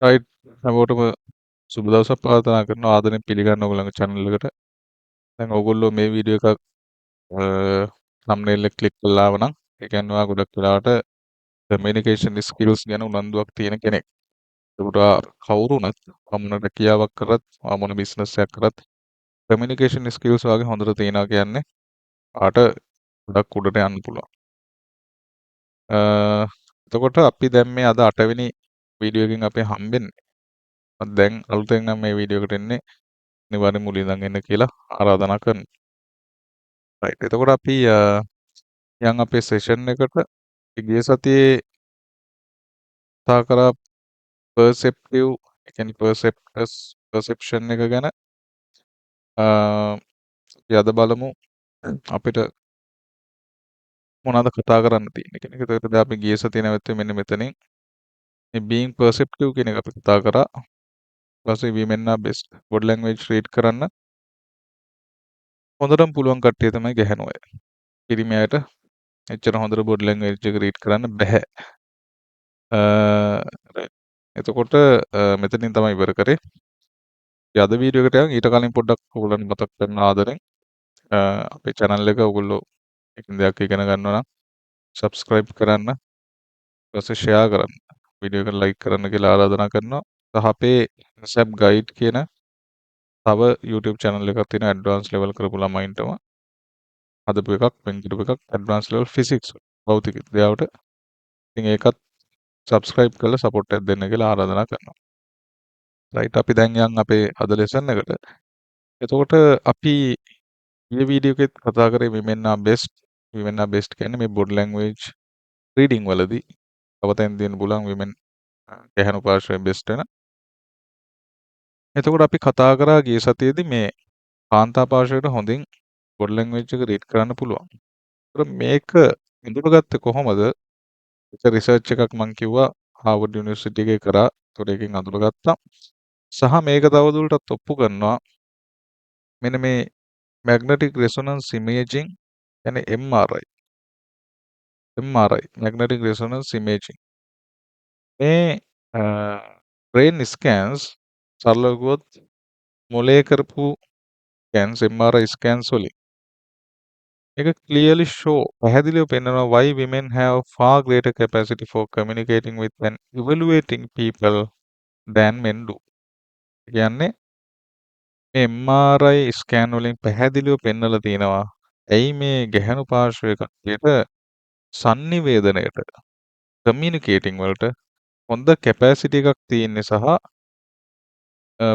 Right හැමෝටම සුබ දවසක් ප්‍රාර්ථනා කරනවා ආදරෙන් පිළිගන්න ඕගොල්ලන්ගේ channel එකට. දැන් ඕගොල්ලෝ මේ වීඩියෝ එකක් thumbnail එක ක්ලික් කළා වනම් ඒ කියන්නේ ඔයා ගොඩක් වෙලාවට communication skills ගැන උනන්දුවක් තියෙන කෙනෙක්. ඒකට කවුරු වුණත් මොන රැකියාවක් කරත් මොන business එකක් කරත් communication skills වගේ හොඳට තියනවා කියන්නේ ආට ගොඩක් උඩට යන්න පුළුවන්. එතකොට අපි දැන් මේ අද 8 වෙනි වීඩියෝ එකකින් අපි හම්බෙන්නේ. මම දැන් අලුතෙන් නම් මේ වීඩියෝ එකට එන්නේ අනිවාර්යෙන් මුලින් ඉඳන් එන්න කියලා ආරාධනා කරනවා. රයිට්. එතකොට අපි යන් අපේ සෙෂන් එකට ගිය සතියේ කතා කරා perceptive ඒ කියන්නේ perception එක ගැන අපි අද බලමු අපිට මොනවද කතා කරන්න තියෙන්නේ කියන එක. ඒකට අපි ගිය සතියේ නැවතුනේ මෙන්න මෙතනින් මේ being perceptive කියන එක අපි කතා කරා. ඊට පස්සේ women are best body language read කරන්න හොඳටම පුළුවන් කට්ටිය තමයි ගැහැණු අය. පිරිමි අයට එච්චර හොඳට බොඩි ලැන්ග්වේජ් එක රීඩ් කරන්න බැහැ. එතකොට මෙතනින් තමයි ඉවර කරේ. අද වීඩියෝ එකට යන් ඊට කලින් පොඩ්ඩක් ඔයගොල්ලන්ට මතක් කරන ආදරෙන් අපේ channel එක ඔයගොල්ලෝ එකින් දෙයක් ඉගෙන ගන්නවා නම් subscribe කරන්න, ඊට පස්සේ share කරන්න, වීඩියෝ එක like කරන්න කියලා ආරාධනා කරනවා. සහ අපේ SAP guide කියන තව YouTube channel එකක් තියෙනවා advanced level කරපු ළමයින්ටම හදපු එකක්, වෙන් කරපු එකක් advanced level physics භෞතික විද්‍යාවට. ඉතින් ඒකත් subscribe කරලා support එකක් දෙන්න කියලා ආරාධනා කරනවා. right අපි දැන් යන් අපේ අද lesson එකට. එතකොට අපි ඊයේ වීඩියෝ එකෙත් කතා කරේ women are best. women are best කියන්නේ මේ body language reading වලදී අවතෙන් දෙන්න පුළුවන් women ගැහැණු පාර්ශ්වයෙන් best වෙන. එතකොට අපි කතා කරා ගිය සතියේදී මේ කාන්තා පාර්ශ්වයට හොඳින් body language එක read කරන්න පුළුවන්. ඒතර මේක හඳුනගත්තේ කොහොමද? ඒක රිසර්ච් එකක් මම කිව්වා හාවර්ඩ් යුනිවර්සිටි එකේ කරා. ඒතකොට ඒකෙන් අඳුරගත්තා. සහ මේක තවදුරටත් ඔප්පු කරනවා මෙන්න මේ magnetic resonance imaging කියන්නේ MRI. MRI magnetic resonance imaging. මේ brain scans සරලව කිව්වොත් මොලේ කරපු scans MRI scans වලින් ඒක clearly show පැහැදිලිව පෙන්නනවා why women have far greater capacity for communicating with and evaluating people than men do. කියන්නේ මේ MRI ස්කෑන් වලින් පැහැදිලිව පෙන්නලා තියෙනවා. ඇයි මේ ගැහැණු පාර්ශ්වයේ කට්ටියට sannivedanayට communicating වලට හොඳ capacity එකක් තියෙන්නේ සහ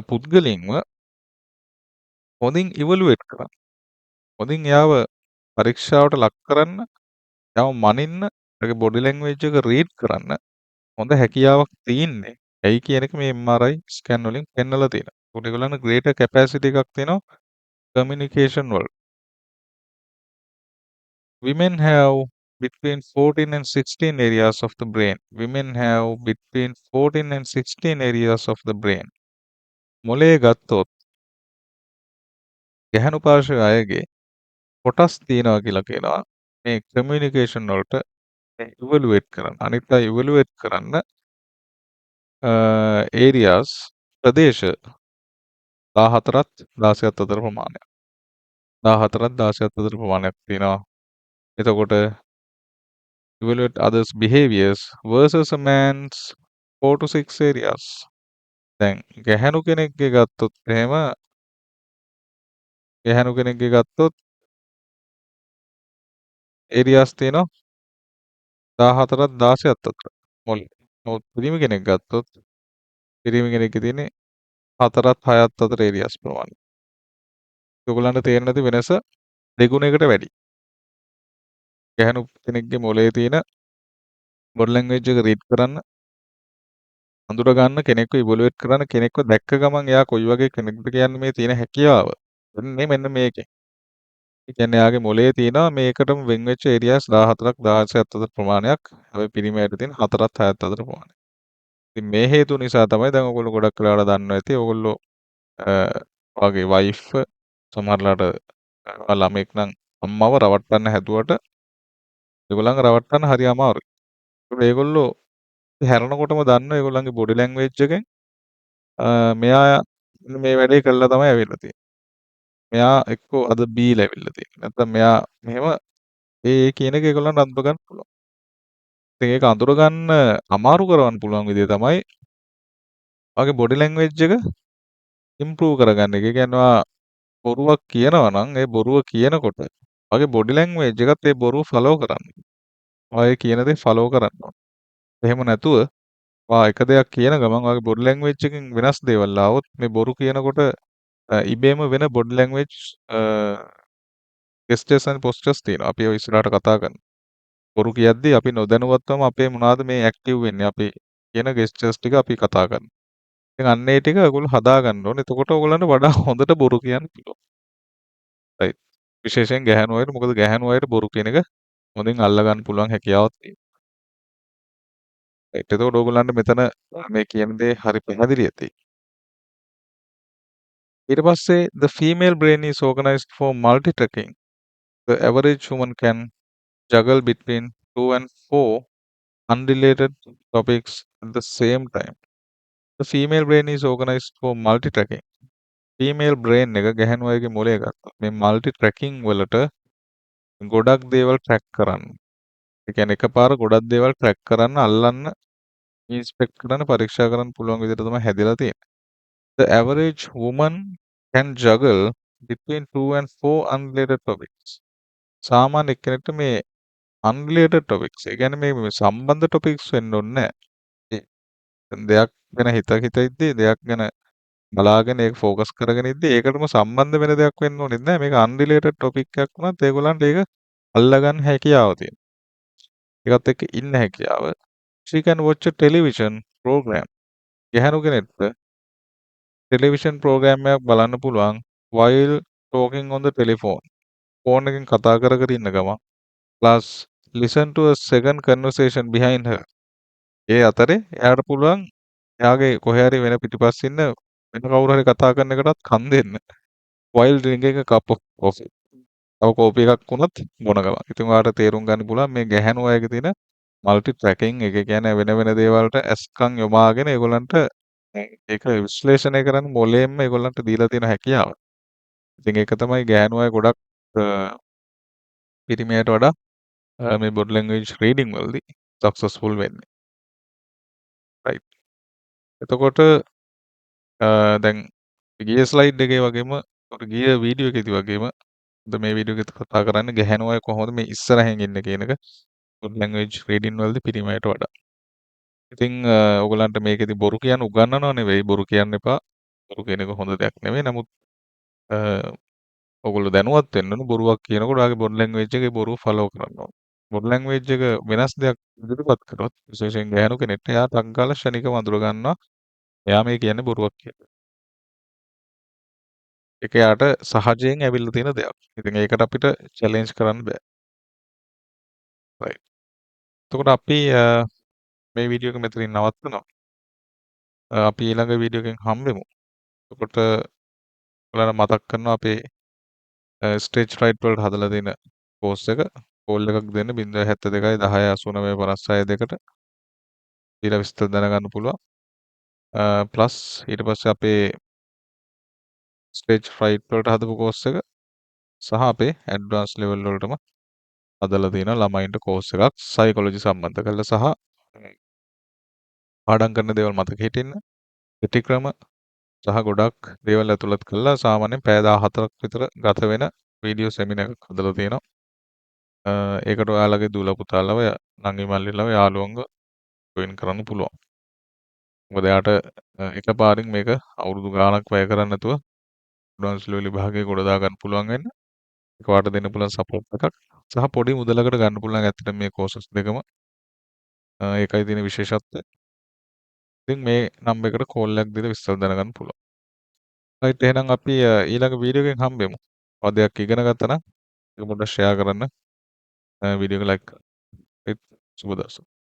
පුද්ගලින්ව හොඳින් evaluate කරන්න. හොඳින් එයාව පරීක්ෂාවට ලක් කරන්න, එයාව මනින්න, එයාගේ body language එක read කරන්න හොඳ හැකියාවක් තියෙන්නේ. ඇයි කියන එක මේ MRI ස්කෑන් වලින් පෙන්නලා තියෙනවා. ඒකට ඒගොල්ලන්ට greater capacity එකක් තියෙනවා communication වලට. Women have between 14 and 16 areas of the brain. Women have between 14 and 16 areas of the brain. මොලේ ගත්තොත් ගැහැණු පාර්ශ්වයේ අයගේ කොටස් තියෙනවා කියලා කියනවා. මේ communication වලට evaluate කරන්න. අනිත් අය evaluate කරන්න areas ප්‍රදේශ 14ත් 16ත් අතර ප්‍රමාණයක්. 14ත් 16ත් අතර ප්‍රමාණයක් තියෙනවා. එතකොට evaluate others behaviors versus a man's 4 to 6 areas. දැන් ගැහැණු කෙනෙක්ගේ ගත්තොත් එහෙම ගැහැණු කෙනෙක්ගේ ගත්තොත් ඒරියාස් තියෙනවා 14ත් 16ත් අතර මොලේ. නමුත් පිරිමි කෙනෙක් ගත්තොත් පිරිමි කෙනෙක්ගේ තියෙන්නේ 4ත් 6ත් අතර ඒරියාස් ප්‍රමාණය. ඔයගොල්ලන්ට තේරෙන්නේ නැති වෙනස දෙගුණයකට වැඩි. ගැහැණු කෙනෙක්ගේ මොලේ තියෙන බොඩි ලැන්ග්වේජ් එක රීඩ් කරන්න අඳුර ගන්න කෙනෙක්ව ඉවලුවේට් කරන්න කෙනෙක්ව දැක්ක ගමන් එයා කොයි වගේ කෙනෙක්ද කියන්නේ මේ තියෙන හැකියාව. මෙන්න මේකේ. ඒ කියන්නේ එයාගේ මොලේ තියෙනවා මේකටම වෙන් වෙච්ච ඒරියාස් 14ක් 16ක් අතර ප්‍රමාණයක්. හැබැයි පිරිමියට තියෙන 4ත් 6ත් අතර ප්‍රමාණයක්. ඉතින් මේ හේතු නිසා තමයි දැන් ඔයගොල්ලෝ ගොඩක් වෙලාවට දන්නවා ඇති ඔයගොල්ලෝ වගේ වයිෆ් සමහරලාට ළමෙක් නම් අම්මව රවට්ටන්න හැදුවට ඒගොල්ලන්ව රවට්ටන්න හරි අමාරුයි. ඒගොල්ලෝ හැරෙනකොටම දන්නවා ඒගොල්ලන්ගේ බොඩි ලැන්ග්වේජ් එකෙන් මෙයා මෙන්න මේ වැඩේ කළා තමයි ඇවිල්ලා තියෙන්නේ. මෙයා එක්කෝ අද බීලා ඇවිල්ලා තියෙන්නේ. නැත්නම් මෙයා මෙහෙම ඒ කියන එක ඒගොල්ලන්ට අඳුර ගන්න පුළුවන්. ඉතින් ඒක අඳුර ගන්න අමාරු කරවන්න පුළුවන් විදිය තමයි ඔයාගේ බොඩි ලැන්ග්වේජ් එක ඉම්ප්‍රූව් කරගන්න එක. ඒ කියන්නේ ඔයා බොරුවක් කියනවා නම් ඒ බොරුව කියනකොට ඔයාගේ බොඩි ලැන්ග්වේජ් එකත් ඒ බොරුව ෆලෝ කරන්න. ඔයා ඒ කියන දේ ෆලෝ කරන්න ඕනේ. එහෙම නැතුව ඔයා එක දෙයක් කියන ගමන් ඔයාගේ බොඩි ලැන්ග්වේජ් එකෙන් වෙනස් දේවල් ආවොත් මේ බොරු කියනකොට ඉබේම වෙන බොඩි ලැන්ග්වේජ් අ ගෙස්චර්ස් and postures තියෙනවා. අපි ඔය ඉස්සරහට කතා කරනවා. බොරු කියද්දි අපි නොදැනුවත්වම අපේ මොනවාද මේ ඇක්ටිව් වෙන්නේ. අපි කියන ගෙස්චර්ස් ටික අපි කතා කරනවා. ඉතින් අන්න ඒ ටික ඔයගොල්ලෝ හදා ගන්න ඕනේ. එතකොට ඔයගොල්ලන්ට වඩා හොඳට බොරු කියන්න පුළුවන්. රයිට්. විශේෂයෙන් ගැහැණු අයට මොකද ගැහැණු අයට බොරු කියන එක හොඳින් අල්ල ගන්න පුළුවන් හැකියාවක් තියෙනවා. රයිට්. එතකොට ඔයගොල්ලන්ට මෙතන මේ කියන දේ හරි පැහැදිලි ඇති. ඊට පස්සේ the female brain is organized for multitasking. The average human can juggle between 2 and 4 unrelated topics at the same time. The female brain is organized for multitasking. Female brain එක ගැහැණු අයගේ මොලේ ගත්තා. මේ multitasking වලට ගොඩක් දේවල් ට්‍රැක් කරන්න. ඒ කියන්නේ එකපාර ගොඩක් දේවල් ට්‍රැක් කරන්න, අල්ලන්න, ඉන්ස්පෙක්ට් කරන්න, පරීක්ෂා කරන්න පුළුවන් විදිහට තමයි හැදිලා තියෙන්නේ. The average woman can juggle between 2 and 4 unrelated topics. සාමාන්‍ය කෙනෙක්ට මේ unrelated topics ඒ කියන්නේ මේ සම්බන්ධ topics වෙන්න ඕනේ නැහැ. දෙයක් ගැන හිත ඉද්දි දෙයක් ගැන බලාගෙන ඒක ફોකස් කරගෙන ඉද්දි ඒකටම සම්බන්ධ වෙන දෙයක් වෙන්න ඕනෙත් නැහැ. මේක unrelated topic එකක් වුණත් ඒගොල්ලන්ට ඒක අල්ලගන්න හැකියාව තියෙනවා. ඒකත් එක්ක ඉන්න හැකියාව. She can watch a television program. ගැහැණු කෙනෙක්ට ටෙලිවිෂන් ප්‍රෝග්‍රෑම් එකක් බලන්න පුළුවන් while talking on the telephone. Phone එකෙන් කතා කර කර ඉන්න ගමන්. plus listen to a second conversation behind her. ඒ අතරේ එයාට පුළුවන් එයාගේ කොහේ හරි වෙන පිටිපස්සේ ඉන්න වෙන කවුරු හරි කතා කරන එකටත් කන් දෙන්න. while drinking a cup of coffee. තව කෝපි එකක් වුණත් බොන ගමන්. ඉතින් ඔයාලට තේරුම් ගන්න පුළුවන් මේ ගැහැණු අයගේ තියෙන මල්ටි ට්‍රැකින් එක කියන්නේ වෙන වෙන දේවල්ට ඇස්කම් යොමාගෙන ඒගොල්ලන්ට ඒක විශ්ලේෂණය කරන්න මොලේම ඒගොල්ලන්ට දීලා තියෙන හැකියාව. ඉතින් ඒක තමයි ගැහැණු අය ගොඩක් පිරිමියට වඩා මේ බොඩි ලැන්ග්වේජ් රීඩින් වලදී සක්සස්ෆුල් වෙන්නේ. රයිට්. එතකොට දැන් ගිය ස්ලයිඩ් එකේ වගේම ගිය වීඩියෝ එකේදී වගේම මේ වීඩියෝ එකේ කතා කරන්නේ ගැහැණු අය කොහොමද මේ ඉස්සරහින් ඉන්නේ කියන එක බොඩි ලැන්ග්වේජ් රීඩින් වලදී පිරිමියට වඩා. ඉතින් ඔයගලන්ට මේකෙදි බොරු කියන්න උගන්වනව නෙවෙයි බොරු කියන්න එපා. බොරු කියන එක හොඳ දෙයක් නෙවෙයි. නමුත් ඔයගොල්ලෝ දැනුවත් වෙන්න ඕන බොරුවක් කියනකොට ඔයාගේ බොඩි ලැන්ග්වේජ් එකේ බොරුව ෆලෝ කරන්න ඕන. බොඩි ලැන්ග්වේජ් එක වෙනස් දෙයක් ඉදිරිපත් කරොත් විශේෂයෙන් ගැහැණු කෙනෙක්ට එයා ටක් ගාලා ක්ෂණිකව අඳුර ගන්නවා. එයා මේ කියන්නේ බොරුවක් කියලා. ඒක එයාට සහජයෙන් ඇවිල්ලා තියෙන දෙයක්. ඉතින් ඒකට අපිට චැලෙන්ජ් කරන්න බෑ. රයිට්. එතකොට අපි මේ වීඩියෝ එක මෙතනින් නවත්වනවා. අපි ඊළඟ වීඩියෝ එකෙන් හම්බෙමු. එතකොට ඔයාලට මතක් කරනවා අපේ ස්ටේජ් ෆ්‍රයිට් වලට හදලා තියෙන කෝස් එක කෝල් එකක් දෙන්න 072 10 89 56 2ට ඊට විස්තර දැනගන්න පුළුවන්. ප්ලස් ඊට පස්සේ අපේ ස්ටේජ් ෆ්‍රයිට් වලට හදපු කෝස් එක සහ අපේ ඇඩ්වාන්ස් ලෙවල් වලටම හදලා තියෙන ළමයින්ට කෝස් එකක් සයිකොලොජි සම්බන්ධ කරලා සහ පාඩම් කරන දේවල් මතක හිටින්න කෙටි ක්‍රම සහ ගොඩක් දේවල් ඇතුළත් කරලා සාමාන්‍යයෙන් පැය 14ක් විතර ගත වෙන වීඩියෝ සෙමිනාර් එකක් හදලා තියෙනවා. ඒකට ඔයාලගේ දූල පුතාලව නංගි මල්ලිලව යාළුවන්ව ජොයින් කරන්න පුළුවන්. මොකද එයාට එකපාරින් මේක අවුරුදු ගාණක් වැය කරන්නේ නැතුව ඇඩ්වාන්ස් ලෙවල් විභාගයේ ගොඩ දා ගන්න පුළුවන් වෙන්න. ඒක ඔයාලට දෙන්න පුළුවන් සපෝට් එකක්. සහ පොඩි මුදලකට ගන්න පුළුවන් ඇත්තටම මේ කෝසස් දෙකම. ඒකයි තියෙන විශේෂත්වය. ඉතින් මේ නම්බර් එකට කෝල් එකක් දීලා විස්තර දැනගන්න පුළුවන්. රයිට් එහෙනම් අපි ඊළඟ වීඩියෝ එකෙන් හම්බෙමු. තව දෙයක් ඉගෙන ගත්තා නම් ඒක පොඩ්ඩක් ෂෙයා කරන්න. වීඩියෝ එක ලයික් කරන්න. සුබ දවසක්.